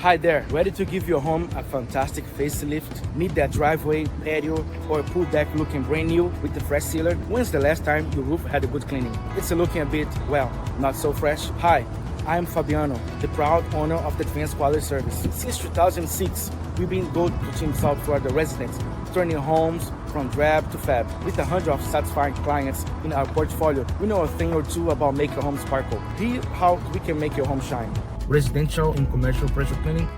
Hi there, ready to give your home a fantastic facelift? Need that driveway, patio, or pool deck looking brand new with the fresh sealer? When's the last time your roof had a good cleaning? It's looking a bit, well, not so fresh. Hi, I am Fabiano, the proud owner of the Advanced Quality Service. Since 2006, we've been go-to South Florida residents, turning homes from drab to fab. With 100 of satisfying clients in our portfolio, we know a thing or two about making your home sparkle. Here's how we can make your home shine. Residential and commercial pressure cleaning,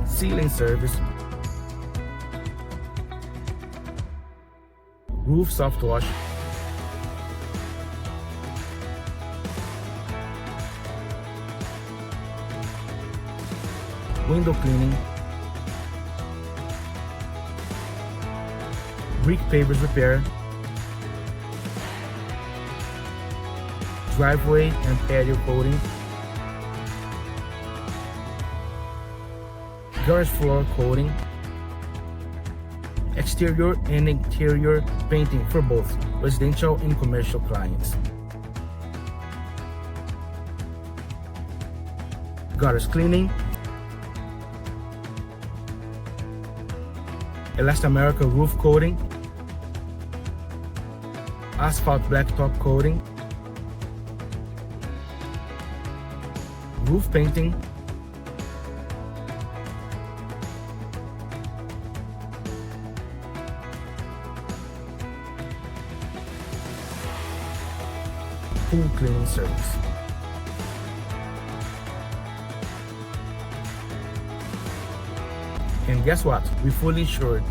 sealing service, roof soft wash, window cleaning, brick pavers repair, driveway and patio coating, garage floor coating, exterior and interior painting for both residential and commercial clients, gutters cleaning, elastomeric roof coating, asphalt blacktop coating, roof painting, pool cleaning service. And guess what? We're fully insured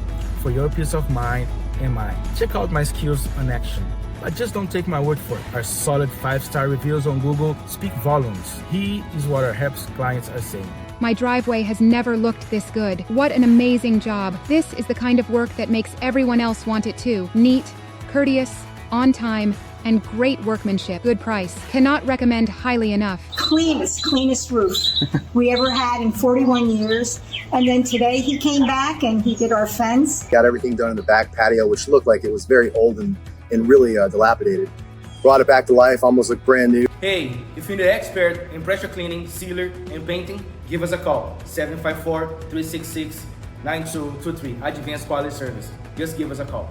for your peace of mind and mine. Check out my skills in action. But just don't take my word for it. Our solid 5-star reviews on Google speak volumes. Here is what our HEPS clients are saying. My driveway has never looked this good. What an amazing job. This is the kind of work that makes everyone else want it too. Neat, courteous, on time, and great workmanship. Good price. Cannot recommend highly enough. Cleanest roof we ever had in 41 years. And then today he came back and he did our fence. Got everything done in the back patio, which looked like it was very old and really dilapidated. Brought it back to life, almost looked brand new. Hey, if you're the expert in pressure cleaning, sealer, and painting, give us a call. 754-366-9223. Advanced Quality Service. Just give us a call.